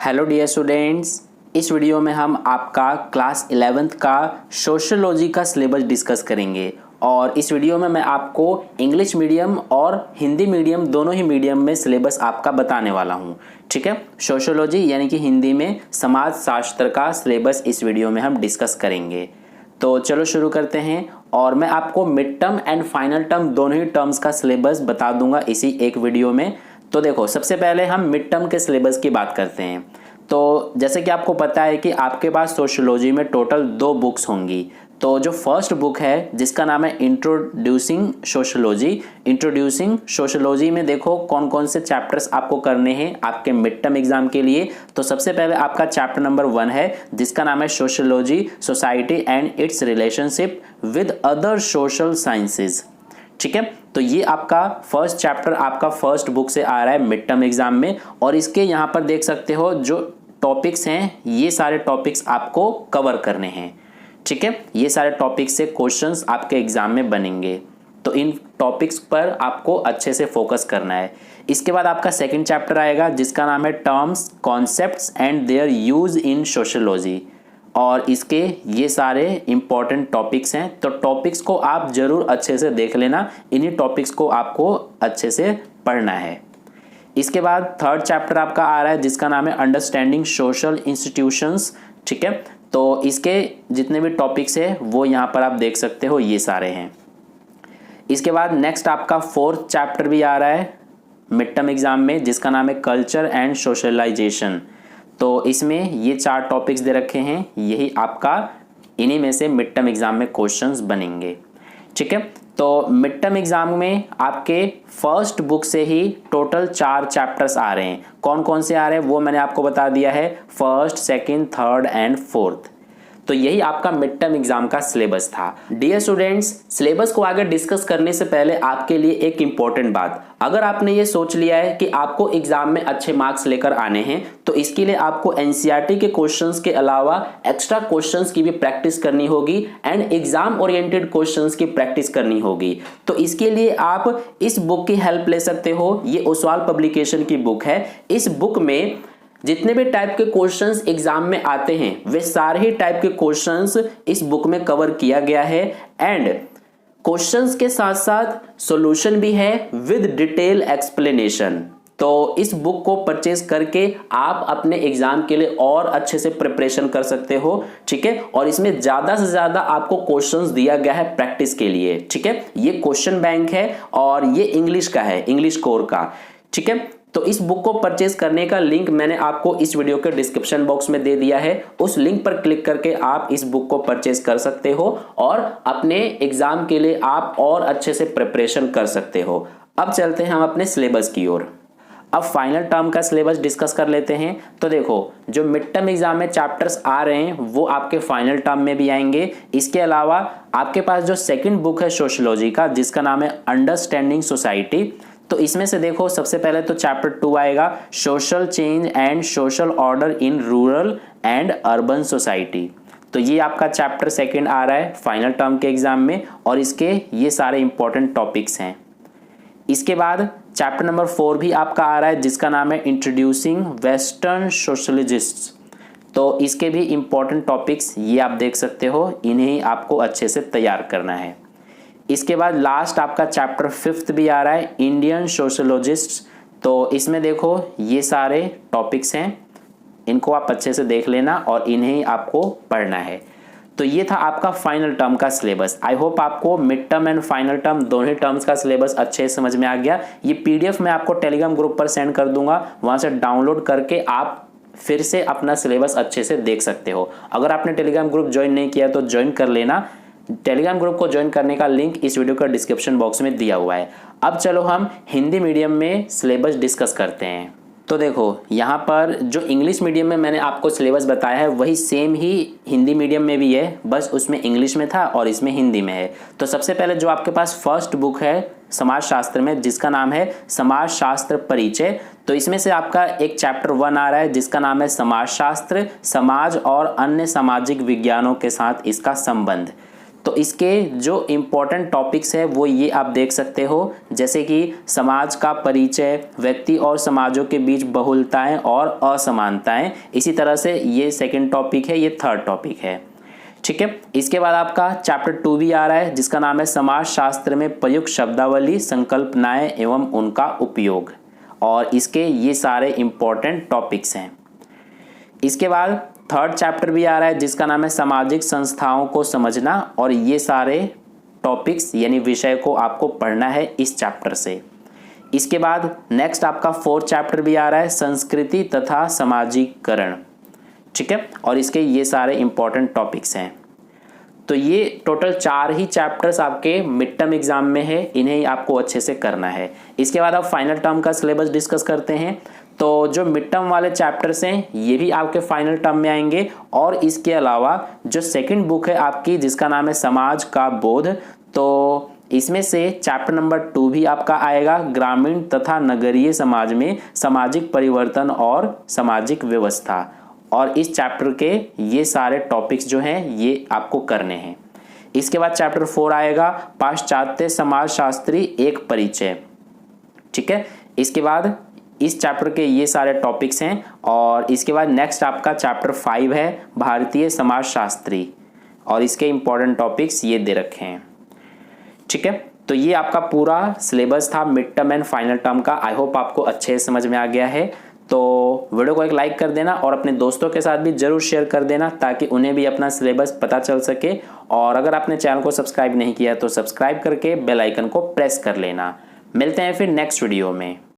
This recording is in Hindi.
हेलो डियर स्टूडेंट्स, इस वीडियो में हम आपका क्लास 11th का सोशियोलॉजी का सिलेबस डिस्कस करेंगे। और इस वीडियो में मैं आपको इंग्लिश मीडियम और हिंदी मीडियम दोनों ही मीडियम में सिलेबस आपका बताने वाला हूं। ठीक है, सोशियोलॉजी यानी कि हिंदी में समाज शास्त्र का सिलेबस इस वीडियो में हम डिस्कस करेंगे। तो चलो शुरू करते हैं। और मैं आपको mid term and final term दोनों ही टर्म्स का सिलेबस बता दूंगा इसी एक वीडियो में। तो देखो, सबसे पहले हम मिड टर्म के सिलेबस की बात करते हैं। तो जैसे कि आपको पता है कि आपके पास सोशियोलॉजी में टोटल 2 बुक्स होंगी। तो जो फर्स्ट बुक है जिसका नाम है इंट्रोड्यूसिंग सोशियोलॉजी में देखो कौन कौन से चैप्टर्स आपको करने हैं आपके मिड टर्म एग्जाम के लिए। तो सबसे पहले आपका चैप्टर नंबर 1 है जिसका नाम है sociology, society and it's relationship with other social sciences. ठीक है, तो ये आपका फर्स्ट चैप्टर आपका फर्स्ट बुक से आ रहा है मिड टर्म एग्जाम में। और इसके यहाँ पर देख सकते हो जो टॉपिक्स हैं ये सारे टॉपिक्स आपको कवर करने हैं। ठीक है, ये सारे टॉपिक्स से क्वेश्चंस आपके एग्जाम में बनेंगे, तो इन टॉपिक्स पर आपको अच्छे से फोकस करना है। इसके बाद आपका सेकंड चैप्टर आएगा जिसका नाम है terms, concepts and their use in sociology. और इसके ये सारे इंपॉर्टेंट टॉपिक्स हैं, तो टॉपिक्स को आप जरूर अच्छे से देख लेना। इन्हीं टॉपिक्स को आपको अच्छे से पढ़ना है। इसके बाद थर्ड चैप्टर आपका आ रहा है जिसका नाम है अंडरस्टैंडिंग सोशल इंस्टीट्यूशंस। ठीक है, तो इसके जितने भी टॉपिक्स हैं वो यहाँ पर आप देख सकते हो, ये सारे हैं। इसके बाद नेक्स्ट आपका फोर्थ चैप्टर भी आ रहा है मिड टर्म एग्जाम में जिसका नाम है कल्चर एंड सोशलाइजेशन। तो इसमें ये 4 टॉपिक्स दे रखे हैं, यही आपका इन्हीं में से मिड टर्म एग्जाम में क्वेश्चंस बनेंगे। ठीक है, तो मिड टर्म एग्जाम में आपके फर्स्ट बुक से ही टोटल 4 चैप्टर्स आ रहे हैं। कौन कौन से आ रहे हैं वो मैंने आपको बता दिया है, first, second, third and fourth. तो यही आपका मिड टर्म एग्जाम का सिलेबस था। डियर स्टूडेंट्स, सिलेबस को आगे डिस्कस करने से पहले आपके लिए एक इंपॉर्टेंट बात, अगर आपने ये सोच लिया है कि आपको एग्जाम में अच्छे मार्क्स लेकर आने हैं तो इसके लिए आपको एनसीईआरटी के क्वेश्चंस के अलावा एक्स्ट्रा क्वेश्चंस की भी प्रैक्टिस करनी होगी एंड एग्जाम ओरिएंटेड क्वेश्चंस की प्रैक्टिस करनी होगी। तो इसके लिए आप इस बुक की हेल्प ले सकते हो। ये ओसवाल पब्लिकेशन की बुक है। इस बुक में जितने भी टाइप के क्वेश्चंस एग्जाम में आते हैं वे सारे ही टाइप के क्वेश्चंस इस बुक में कवर किया गया है एंड क्वेश्चंस के साथ साथ सॉल्यूशन भी है विद डिटेल एक्सप्लेनेशन। तो इस बुक को परचेज करके आप अपने एग्जाम के लिए और अच्छे से प्रिपरेशन कर सकते हो। ठीक है, और इसमें ज्यादा से ज्यादा आपको क्वेश्चंस दिया गया है प्रैक्टिस के लिए। ठीक है, ये क्वेश्चन बैंक है और ये इंग्लिश का है, इंग्लिश कोर का। ठीक है, तो इस बुक को परचेज करने का लिंक मैंने आपको इस वीडियो के डिस्क्रिप्शन बॉक्स में दे दिया है। उस लिंक पर क्लिक करके आप इस बुक को परचेज कर सकते हो और अपने एग्जाम के लिए आप और अच्छे से प्रिपरेशन कर सकते हो। अब चलते हैं हम अपने सिलेबस की ओर। अब फाइनल टर्म का सिलेबस डिस्कस कर लेते हैं। तो देखो, जो मिड टर्म एग्जाम में चैप्टर्स आ रहे हैं वो आपके फाइनल टर्म में भी आएंगे। इसके अलावा आपके पास जो सेकंड बुक है सोशियोलॉजी का जिसका नाम है अंडरस्टैंडिंग सोसाइटी, तो इसमें से देखो सबसे पहले तो चैप्टर 2 आएगा social change and social order in rural and urban society. तो ये आपका चैप्टर सेकंड आ रहा है फाइनल टर्म के एग्जाम में और इसके ये सारे इंपॉर्टेंट टॉपिक्स हैं। इसके बाद चैप्टर नंबर 4 भी आपका आ रहा है जिसका नाम है इंट्रोड्यूसिंग वेस्टर्न सोशलिस्ट्स। तो इसके भी इंपॉर्टेंट टॉपिक्स ये आप देख सकते हो, इन्हें आपको अच्छे से तैयार करना है। इसके बाद लास्ट आपका चैप्टर 5th भी आ रहा है इंडियन सोशलोजिस्ट। तो इसमें देखो ये सारे टॉपिक्स हैं, इनको आप अच्छे से देख लेना और इन्हें आपको पढ़ना है। तो ये था आपका फाइनल टर्म का सिलेबस। आई होप आपको mid term and final term दोनों टर्म्स का सिलेबस अच्छे से समझ में आ गया। ये पीडीएफ मैं आपको टेलीग्राम ग्रुप पर सेंड कर दूंगा, वहां से डाउनलोड करके आप फिर से अपना सिलेबस अच्छे से देख सकते हो। अगर आपने टेलीग्राम ग्रुप ज्वाइन नहीं किया तो ज्वाइन कर लेना। टेलीग्राम ग्रुप को ज्वाइन करने का लिंक इस वीडियो का डिस्क्रिप्शन बॉक्स में दिया हुआ है। अब चलो हम हिंदी मीडियम में सिलेबस डिस्कस करते हैं। तो देखो, यहाँ पर जो इंग्लिश मीडियम में मैंने आपको सिलेबस बताया है वही सेम ही हिंदी मीडियम में भी है, बस उसमें इंग्लिश में था और इसमें हिंदी में है। तो सबसे पहले जो आपके पास फर्स्ट बुक है समाज शास्त्र में जिसका नाम है समाज शास्त्र परिचय, तो इसमें से आपका एक चैप्टर 1 आ रहा है जिसका नाम है समाज शास्त्र, समाज और अन्य सामाजिक विज्ञानों के साथ इसका संबंध। तो इसके जो इम्पोर्टेंट टॉपिक्स है वो ये आप देख सकते हो, जैसे कि समाज का परिचय, व्यक्ति और समाजों के बीच बहुलताएं और असमानताएं। इसी तरह से ये सेकंड टॉपिक है, ये थर्ड टॉपिक है। ठीक है, इसके बाद आपका चैप्टर 2 भी आ रहा है जिसका नाम है समाज शास्त्र में प्रयुक्त शब्दावली, संकल्पनाएं एवं उनका उपयोग, और इसके ये सारे इंपॉर्टेंट टॉपिक्स हैं। इसके बाद थर्ड चैप्टर भी आ रहा है जिसका नाम है सामाजिक संस्थाओं को समझना, और ये सारे टॉपिक्स यानी विषय को आपको पढ़ना है इस चैप्टर से। इसके बाद नेक्स्ट आपका फोर्थ चैप्टर भी आ रहा है संस्कृति तथा सामाजिकरण। ठीक है, और इसके ये सारे इंपॉर्टेंट टॉपिक्स हैं। तो ये टोटल 4 ही चैप्टर्स आपके मिड टर्म एग्जाम में है, इन्हें ही आपको अच्छे से करना है। इसके बाद आप फाइनल टर्म का सिलेबस डिस्कस करते हैं। तो जो मिड टर्म वाले चैप्टर्स हैं ये भी आपके फाइनल टर्म में आएंगे, और इसके अलावा जो सेकंड बुक है आपकी जिसका नाम है समाज का बोध, तो इसमें से चैप्टर नंबर 2 भी आपका आएगा, ग्रामीण तथा नगरीय समाज में सामाजिक परिवर्तन और सामाजिक व्यवस्था। और इस चैप्टर के ये सारे टॉपिक्स जो हैं ये आपको करने हैं। इसके बाद चैप्टर 4 आएगा पाश्चात्य समाजशास्त्री एक परिचय। ठीक है, इसके बाद इस चैप्टर के ये सारे टॉपिक्स हैं, और इसके बाद नेक्स्ट आपका चैप्टर 5 है भारतीय समाजशास्त्री, और इसके इंपॉर्टेंट टॉपिक्स ये दे रखे हैं। ठीक है, तो ये आपका पूरा सिलेबस था mid term and final term का। आई होप आपको अच्छे से समझ में आ गया है। तो वीडियो को एक लाइक कर देना और अपने दोस्तों के साथ भी जरूर शेयर कर देना ताकि उन्हें भी अपना सिलेबस पता चल सके। और अगर आपने चैनल को सब्सक्राइब नहीं किया तो सब्सक्राइब करके बेल आइकन को प्रेस कर लेना। मिलते हैं फिर नेक्स्ट वीडियो में।